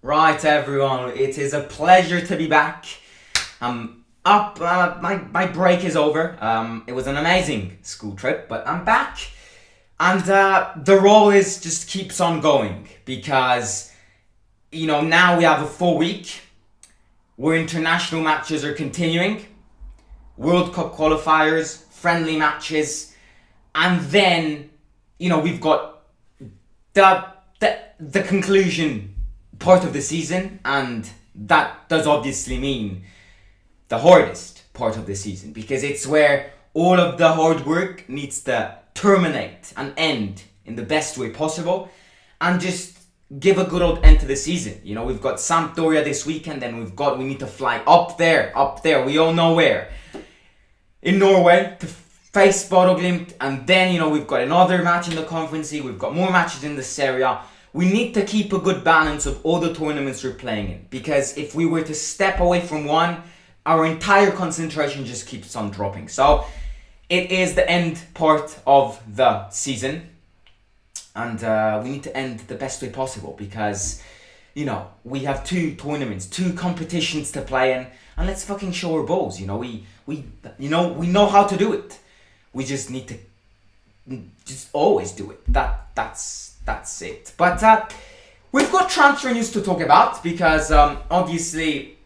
Right, everyone, it is a pleasure to be back. I'm up, my break is over. It was an amazing school trip, but I'm back. And the role is just keeps on going because, now we have a full week where international matches are continuing, World Cup qualifiers, friendly matches, and then, we've got the, the conclusion part of the season, and that does obviously mean the hardest part of the season because it's where all of the hard work needs to terminate and end in the best way possible and just give a good old end to the season. We've got Sampdoria this weekend, and we need to fly up there, we all know where, in Norway to face Bodo Glimt, and then we've got another match in the Conference League, we've got more matches in the Serie A. We need to keep a good balance of all the tournaments we're playing in, because if we were to step away from one, our entire concentration just keeps on dropping. So it is the end part of the season, and we need to end the best way possible because we have two tournaments, two competitions to play in, and let's fucking show our balls. We know how to do it. We just need to just always do it. That's it. But we've got transfer news to talk about because obviously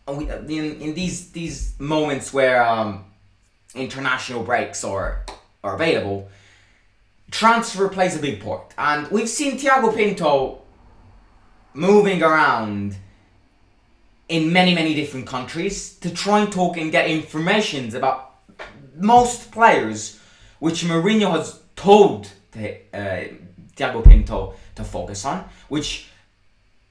in these moments where international breaks are available, transfer plays a big part. And we've seen Thiago Pinto moving around in many different countries to try and talk and get information about most players, which Mourinho has told Thiago Pinto to focus on, which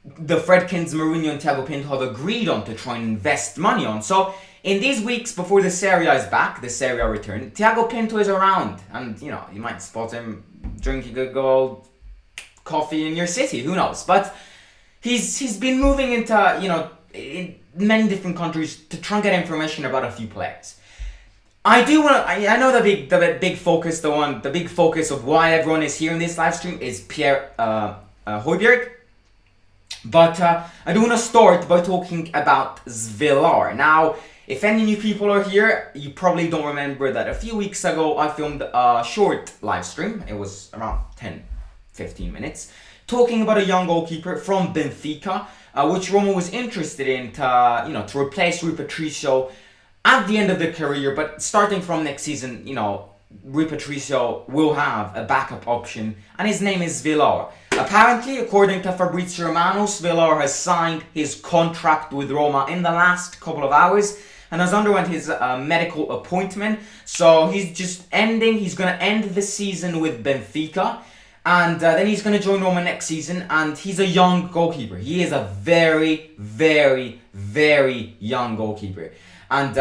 the Fredkins, Mourinho and Thiago Pinto have agreed on to try and invest money on. So in these weeks before the Serie A is back, the Serie A return, Thiago Pinto is around, and you might spot him drinking a gold coffee in your city, who knows. But he's been moving into in many different countries to try and get information about a few players. I know the big focus of why everyone is here in this live stream is Pierre Hojbjerg, but I do want to start by talking about Svilar. Now, if any new people are here, you probably don't remember that a few weeks ago I filmed a short live stream. It was around 10-15 minutes, talking about a young goalkeeper from Benfica, which Roma was interested in to replace Rui Patricio at the end of the career, but starting from next season, Rui Patricio will have a backup option, and his name is Svilar. Apparently, according to Fabrizio Romano, Svilar has signed his contract with Roma in the last couple of hours and has underwent his medical appointment. So he's going to end the season with Benfica, and then he's going to join Roma next season, and he's a young goalkeeper. He is a very, very, very young goalkeeper. And,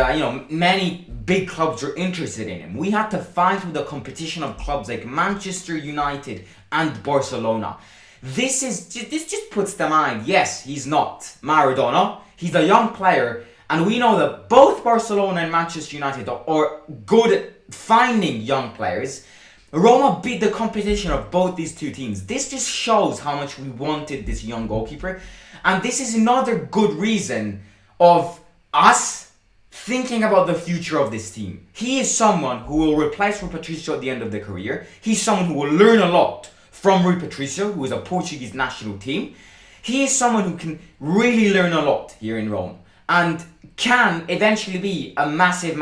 many big clubs are interested in him. We had to fight with the competition of clubs like Manchester United and Barcelona. This just puts to mind, yes, he's not Maradona. He's a young player. And we know that both Barcelona and Manchester United are good at finding young players. Roma beat the competition of both these two teams. This just shows how much we wanted this young goalkeeper. And this is another good reason of us thinking about the future of this team. He is someone who will replace Rui Patricio at the end of the career. He's someone who will learn a lot from Rui Patricio, who is a Portuguese national team. He is someone who can really learn a lot here in Rome and can eventually be a massive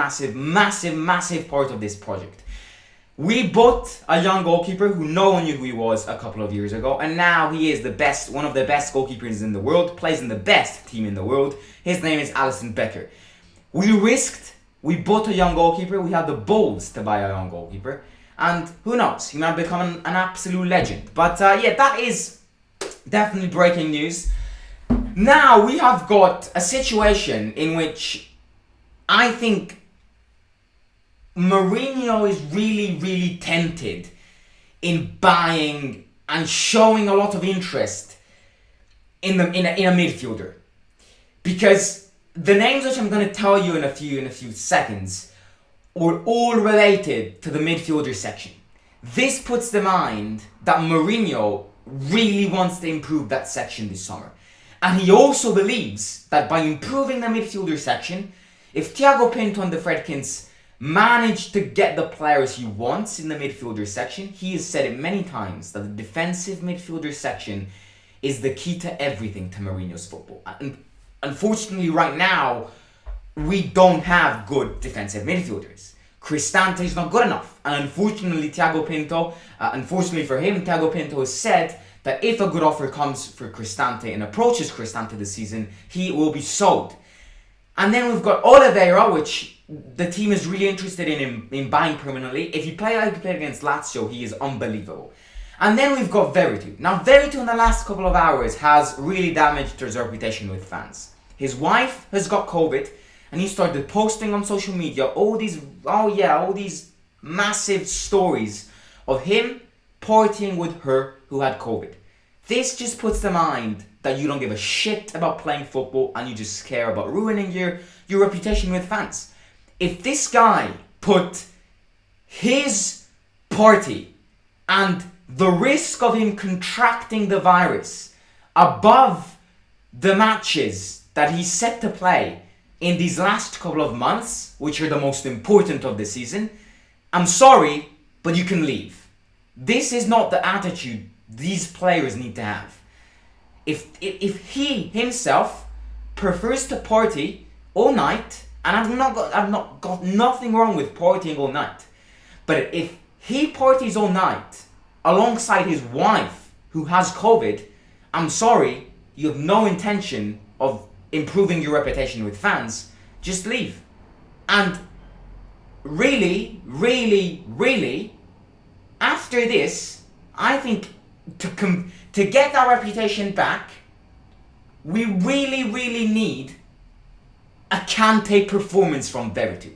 part of this project. We bought a young goalkeeper who no one knew who he was a couple of years ago, and now he is one of the best goalkeepers in the world, plays in the best team in the world. His name is Alisson Becker. We bought a young goalkeeper, we had the balls to buy a young goalkeeper, and who knows, he might become an absolute legend. But that is definitely breaking news. Now we have got a situation in which I think Mourinho is really tempted in buying and showing a lot of interest in a midfielder, because the names which I'm going to tell you in a few seconds are all related to the midfielder section. This puts to mind that Mourinho really wants to improve that section this summer. And he also believes that by improving the midfielder section, if Thiago Pinto and the Fredkins manage to get the players he wants in the midfielder section, he has said it many times that the defensive midfielder section is the key to everything to Mourinho's football. And unfortunately right now, we don't have good defensive midfielders. Cristante is not good enough. And unfortunately for him, Thiago Pinto has said that if a good offer comes for Cristante and approaches Cristante this season, he will be sold. And then we've got Oliveira, which the team is really interested in buying permanently. If you play like he played against Lazio, he is unbelievable. And then we've got Veretout. Now, Veretout in the last couple of hours has really damaged his reputation with fans. His wife has got COVID, and he started posting on social media all these massive stories of him partying with her who had COVID. This just puts to mind that you don't give a shit about playing football and you just care about ruining your reputation with fans. If this guy put his party and the risk of him contracting the virus above the matches that he's set to play in these last couple of months, which are the most important of the season, I'm sorry, but you can leave. This is not the attitude these players need to have. If he himself prefers to party all night, and I've not got nothing wrong with partying all night, but if he parties all night alongside his wife who has COVID, I'm sorry, you have no intention of improving your reputation with fans, just leave. And really, after this, I think to get our reputation back, we really need a Kante performance from Veretout.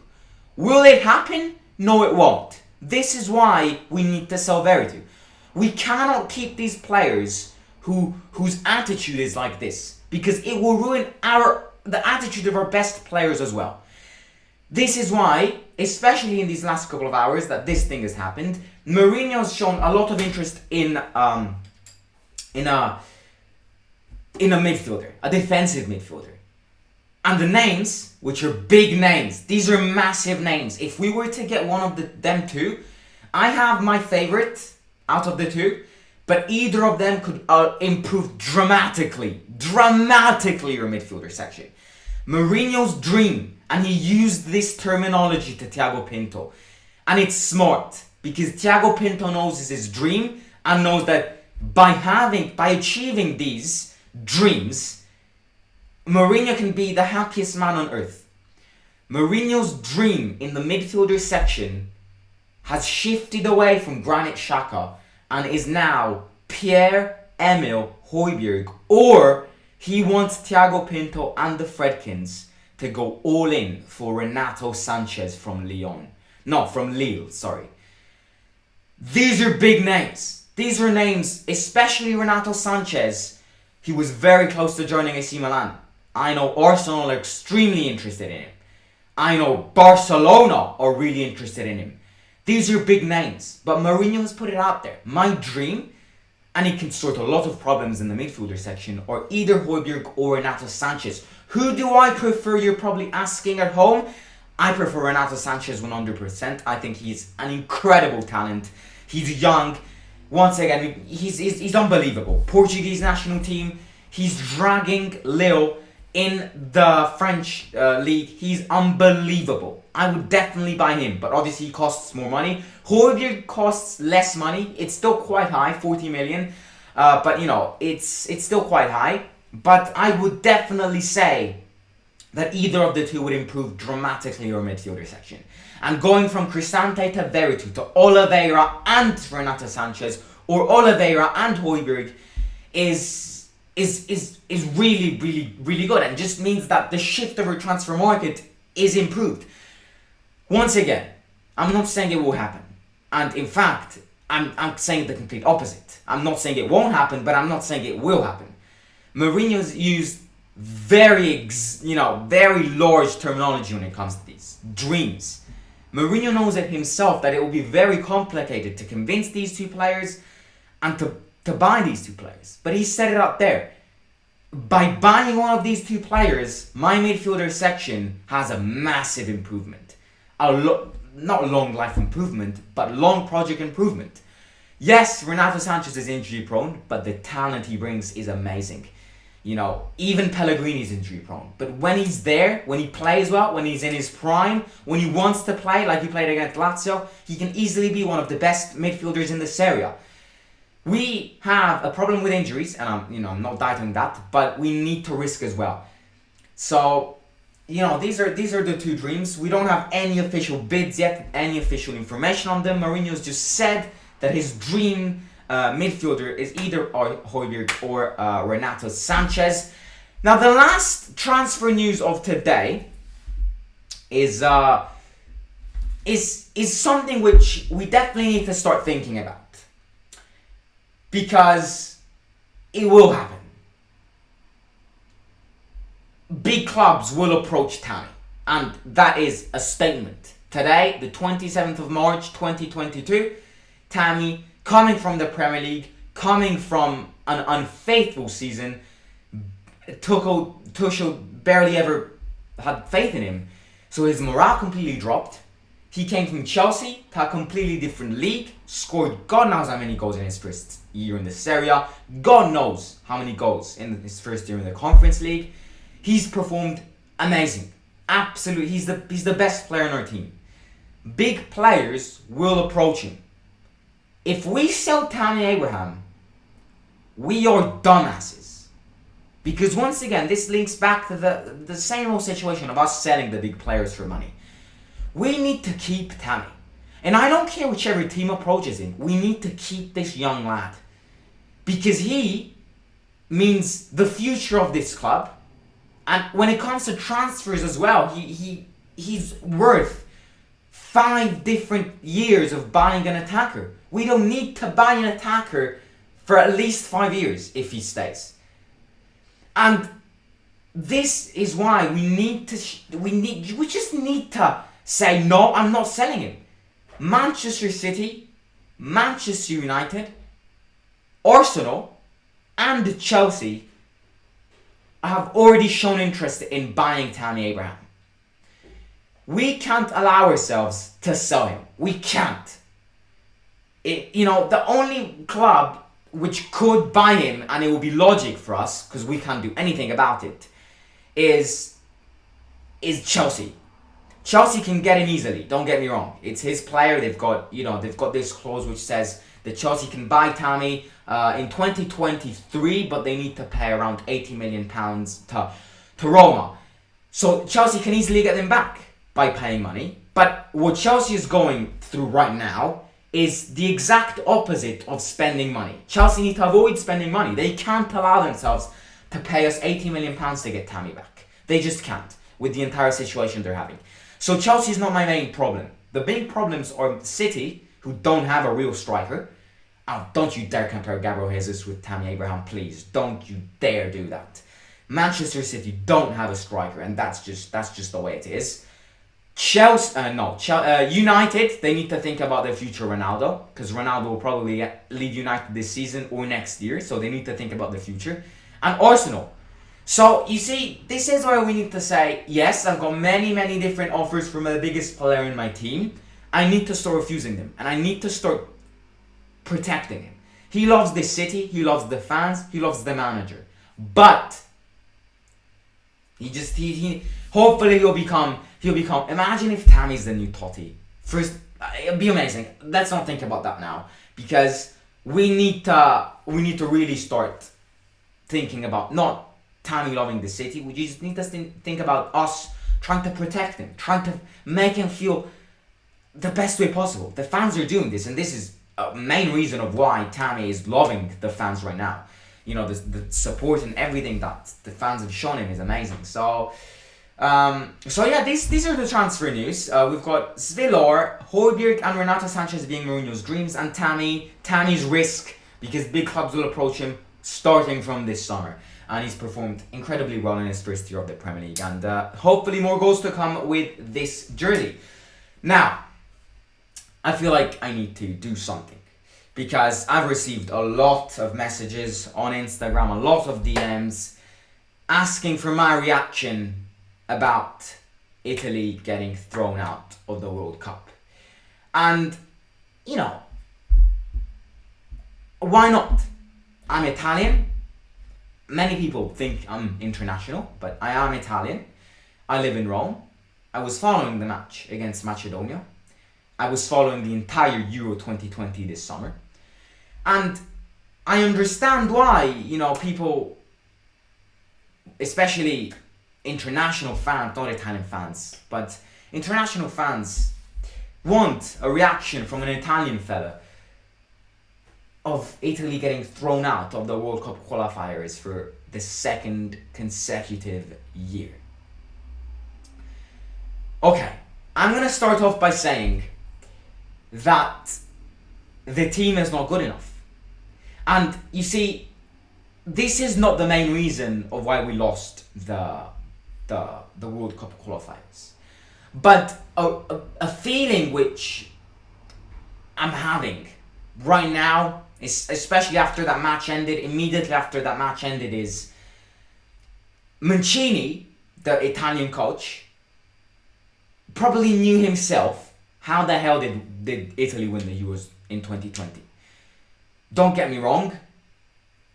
Will it happen? No, it won't. This is why we need to sell Veretout. We cannot keep these players whose attitude is like this, because it will ruin the attitude of our best players as well. This is why, especially in these last couple of hours that this thing has happened, Mourinho's shown a lot of interest in a midfielder, a defensive midfielder. And the names, which are big names, these are massive names. If we were to get one of them two, I have my favorite out of the two, but either of them could improve dramatically your midfielder section. Mourinho's dream, and he used this terminology to Thiago Pinto, and it's smart because Thiago Pinto knows it's his dream and knows that by achieving these dreams, Mourinho can be the happiest man on earth. Mourinho's dream in the midfielder section has shifted away from Granit Xhaka and is now Pierre-Emile Hojbjerg, or he wants Thiago Pinto and the Fredkins to go all in for Renato Sanchez from Lille. These are big names. These are names, especially Renato Sanchez. He was very close to joining AC Milan. I know Arsenal are extremely interested in him. I know Barcelona are really interested in him. These are big names, but Mourinho has put it out there. My dream, and he can sort a lot of problems in the midfielder section, or either Hojbjerg or Renato Sanchez. Who do I prefer? You're probably asking at home. I prefer Renato Sanchez 100%. I think he's an incredible talent. He's young. Once again, he's unbelievable. Portuguese national team. He's dragging Lille in the French league. He's unbelievable. I would definitely buy him, but obviously he costs more money. Hojbjerg costs less money. It's still quite high, 40 million. But you know, it's still quite high. But I would definitely say that either of the two would improve dramatically your midfielder section. And going from Cristante to Veretout to Oliveira and Renato Sanchez, or Oliveira and Hojbjerg, is really good, and just means that the shift of our transfer market is improved. Once again, I'm not saying it will happen, and in fact, I'm saying the complete opposite. I'm not saying it won't happen, but I'm not saying it will happen. Mourinho's used very large terminology when it comes to these dreams. Mourinho knows it himself that it will be very complicated to convince these two players and to buy these two players. But he set it up there. By buying one of these two players, my midfielder section has a massive improvement. Not long life improvement, but long project improvement. Yes, Renato Sanchez is injury prone, but the talent he brings is amazing. You know, even Pellegrini's injury prone. But when he's there, when he plays well, when he's in his prime, when he wants to play like he played against Lazio, he can easily be one of the best midfielders in this area. We have a problem with injuries, and I'm not doubting that, but we need to risk as well. So, these are the two dreams. We don't have any official bids yet, any official information on them. Mourinho's just said that his dream midfielder is either Hojbjerg or Renato Sanchez. Now, the last transfer news of today is something which we definitely need to start thinking about, because it will happen. Big clubs will approach Tammy, and that is a statement. Today, the 27th of March 2022, Tammy, coming from the Premier League, coming from an unfaithful season, Tuchel barely ever had faith in him, so his morale completely dropped. He came from Chelsea to a completely different league, scored God knows how many goals in his first year in the Serie A, God knows how many goals in his first year in the Conference League. He's performed amazing. Absolutely, he's the best player on our team. Big players will approach him. If we sell Tammy Abraham, we are dumbasses. Because once again, this links back to the same old situation of us selling the big players for money. We need to keep Tammy. And I don't care whichever team approaches him. We need to keep this young lad. Because he means the future of this club. And when it comes to transfers as well, he's worth 5 different years of buying an attacker. We don't need to buy an attacker for at least 5 years if he stays. And this is why we just need to say, no, I'm not selling him. Manchester City, Manchester United, Arsenal, and Chelsea have already shown interest in buying Tammy Abraham. We can't allow ourselves to sell him. We can't. The only club which could buy him, and it will be logic for us because we can't do anything about it, is Chelsea. Chelsea can get him easily. Don't get me wrong. It's his player. They've got this clause which says that Chelsea can buy Tammy in 2023, but they need to pay around £80 million to Roma. So Chelsea can easily get them back by paying money. But what Chelsea is going through right now is the exact opposite of spending money. Chelsea need to avoid spending money. They can't allow themselves to pay us £80 million to get Tammy back. They just can't with the entire situation they're having. So Chelsea is not my main problem. The big problems are City, who don't have a real striker. Oh, don't you dare compare Gabriel Jesus with Tammy Abraham, please. Don't you dare do that. Manchester City don't have a striker, and that's just the way it is. United, they need to think about their future Ronaldo, because Ronaldo will probably leave United this season or next year, so they need to think about the future. And Arsenal. So, you see, this is where we need to say, yes, I've got many, many different offers from the biggest player in my team. I need to start refusing them, and I need to start protecting him. He loves the city, he loves the fans, he loves the manager. But hopefully he'll become, imagine if Tammy's the new Totti. First, it'll be amazing. Let's not think about that now, because we need to really start thinking about not Tammy loving the city. We just need to think about us trying to protect him, trying to make him feel the best way possible. The fans are doing this, and this is a main reason of why Tammy is loving the fans right now. The support and everything that the fans have shown him is amazing. So yeah, these are the transfer news. We've got Svilor, Hojbjerg, and Renato Sanchez being Mourinho's dreams, and Tammy's risk, because big clubs will approach him starting from this summer. And he's performed incredibly well in his first year of the Premier League, and hopefully more goals to come with this jersey. Now, I feel like I need to do something, because I've received a lot of messages on Instagram, a lot of DMs, asking for my reaction about Italy getting thrown out of the World Cup. And, you know, why not? I'm Italian. Many people think I'm international, but I am Italian. I live in Rome. I was following the match against Macedonia. I was following the entire Euro 2020 this summer. And I understand why, you know, people, especially international fans, not Italian fans, but international fans want a reaction from an Italian fella of Italy getting thrown out of the World Cup qualifiers for the second consecutive year. Okay, I'm going to start off by saying that the team is not good enough. And you see, this is not the main reason of why we lost the World Cup qualifiers. But a feeling which I'm having right now, especially after that match ended, immediately after that match ended, is Mancini, the Italian coach, probably knew himself how the hell did Italy win the Euros in 2020. Don't get me wrong,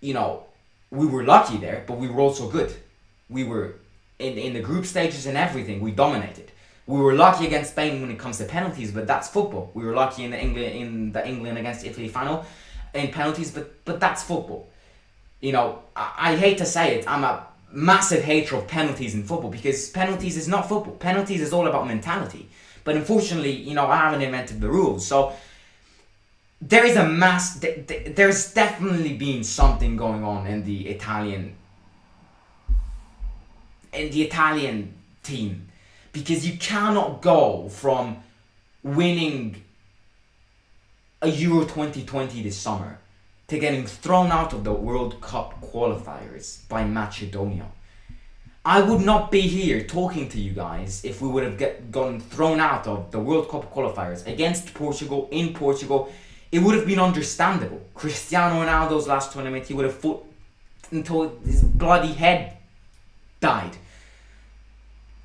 you know, we were lucky there, but we were also good. We were in the group stages and everything, we dominated. We were lucky against Spain when it comes to penalties, but that's football. We were lucky in the England against Italy final in penalties, but that's football. You know, I hate to say it, I'm a massive hater of penalties in football because penalties is not football. Penalties is all about mentality. But unfortunately, you know, I haven't invented the rules. So there is there's definitely been something going on in the Italian team, because you cannot go from winning a Euro 2020 this summer to getting thrown out of the World Cup qualifiers by Macedonia. I would not be here talking to you guys if we would have gotten thrown out of the World Cup qualifiers against Portugal in Portugal. It would have been understandable. Cristiano Ronaldo's last tournament, he would have fought until his bloody head died.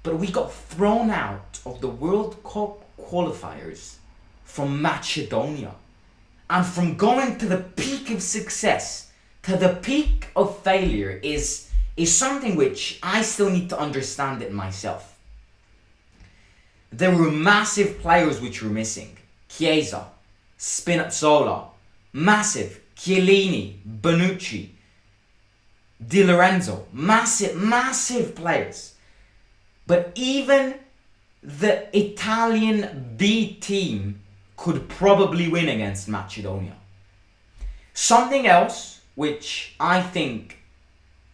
But we got thrown out of the World Cup qualifiers from Macedonia. And from going to the peak of success to the peak of failure is something which I still need to understand it myself. There were massive players which were missing. Chiesa, Spinazzola, massive. Chiellini, Bonucci, Di Lorenzo, massive players. But even the Italian B team could probably win against Macedonia. Something else which I think,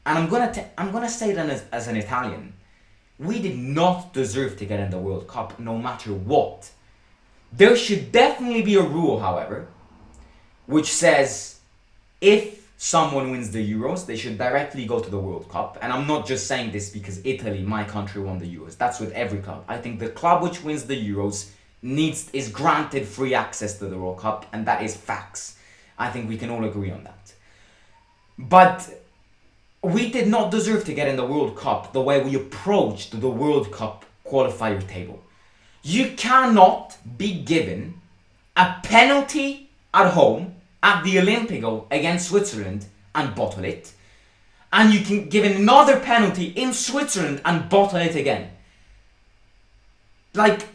and I'm gonna say that as an Italian, we did not deserve to get in the World Cup no matter what. There should definitely be a rule, however, which says if someone wins the Euros, they should directly go to the World Cup. And I'm not just saying this because Italy, my country, won the Euros. That's with every club. I think the club which wins the Euros is granted free access to the World Cup, and that is facts. I think we can all agree on that. But we did not deserve to get in the World Cup the way we approached the World Cup qualifier table. You cannot be given a penalty at home at the Olimpico against Switzerland and bottle it, and you can give another penalty in Switzerland and bottle it again. Like,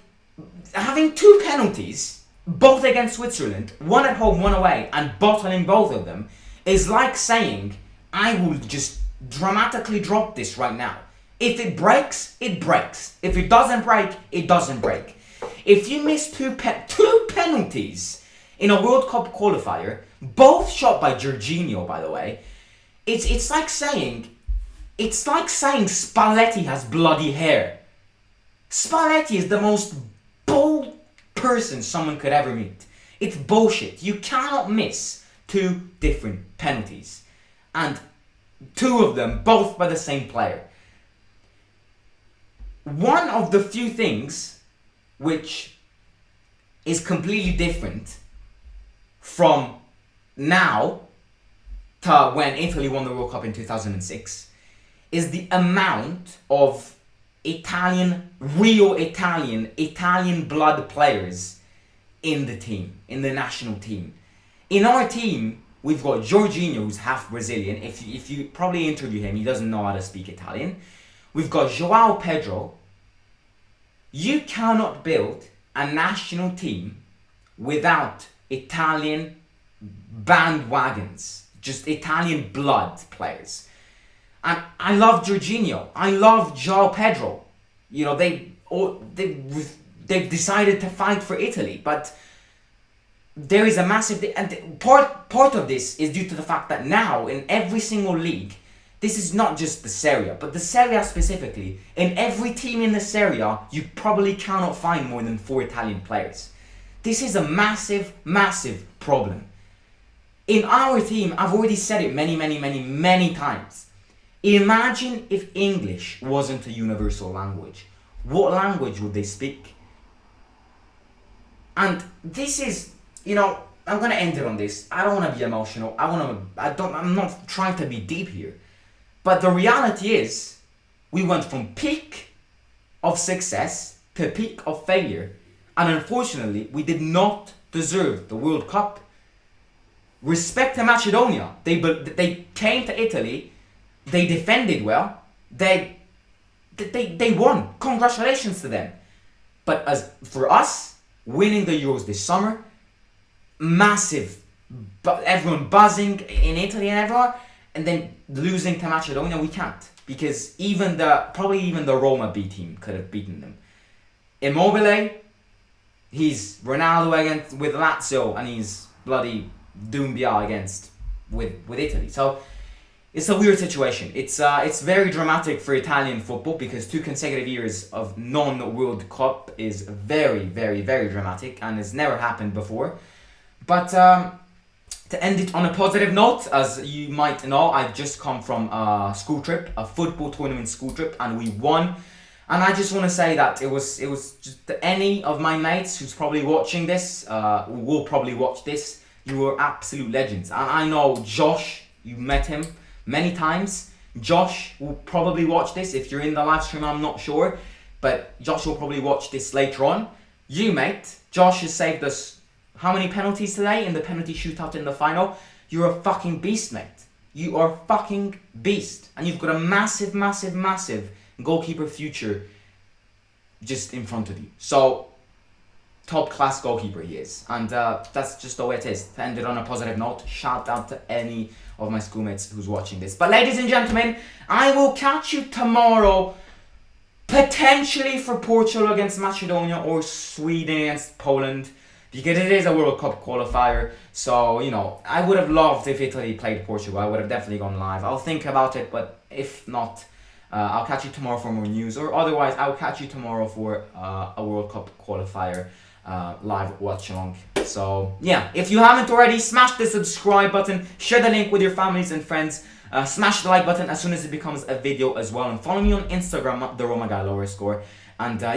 having two penalties, both against Switzerland, one at home, one away, and bottling both of them, is like saying, I will just dramatically drop this right now. If it breaks, it breaks. If it doesn't break, it doesn't break. If you miss two penalties in a World Cup qualifier, both shot by Jorginho, by the way, it's like saying Spalletti has bloody hair. Spalletti is the most bold person someone could ever meet. It's bullshit. You cannot miss two different penalties, and two of them both by the same player. One of the few things which is completely different from now to when Italy won the World Cup in 2006 is the amount of real Italian blood players in the team, in the national team. In our team, we've got Jorginho, who's half Brazilian. If you probably interview him, he doesn't know how to speak Italian. We've got João Pedro. You cannot build a national team without Italian bandwagons, just Italian blood players. And I love Jorginho. I love João Pedro. You know, they've decided to fight for Italy, but there is a massive and part of this is due to the fact that now in every single league, this is not just the Serie A, but the Serie A specifically, in every team in the Serie A, you probably cannot find more than 4 Italian players. This is a massive, massive problem. In our team, I've already said it many times. Imagine if English wasn't a universal language. What language would they speak? And this is, you know, I'm gonna end it on this. I don't want to be emotional. I'm not trying to be deep here. But the reality is, we went from peak of success to peak of failure. And unfortunately, we did not deserve the World Cup. Respect to Macedonia. They came to Italy. They defended well. They won. Congratulations to them. But as for us, winning the Euros this summer, massive, everyone buzzing in Italy and everywhere, and then losing to Macedonia, we can't, because probably even the Roma B team could have beaten them. Immobile, he's Ronaldo with Lazio, and he's bloody Doumbia with Italy. So it's a weird situation. It's very dramatic for Italian football, because 2 consecutive years of non-World Cup is very dramatic and has never happened before. But to end it on a positive note, as you might know, I've just come from a school trip, a football tournament school trip, and we won. And I just want to say that it was just any of my mates who's probably watching this, will probably watch this. You were absolute legends. And I know Josh, you met him many times. Josh will probably watch this. If you're in the live stream, I'm not sure, but Josh will probably watch this later on. You, mate, Josh has saved us how many penalties today in the penalty shootout in the final? You're a fucking beast, mate. You are a fucking beast. And you've got a massive goalkeeper future just in front of you. So, top class goalkeeper he is. And that's just the way it is. To end it on a positive note, shout out to any of my schoolmates who's watching this. But ladies and gentlemen, I will catch you tomorrow, potentially for Portugal against Macedonia or Sweden against Poland, because it is a World Cup qualifier. So, you know, I would have loved if Italy played Portugal. I would have definitely gone live. I'll think about it, but if not, I'll catch you tomorrow for more news. Or otherwise, I'll catch you tomorrow for a World Cup qualifier live watch along. So, yeah, if you haven't already, smash the subscribe button, share the link with your families and friends, smash the like button as soon as it becomes a video as well, and follow me on Instagram, the Roma Guy _. And yeah.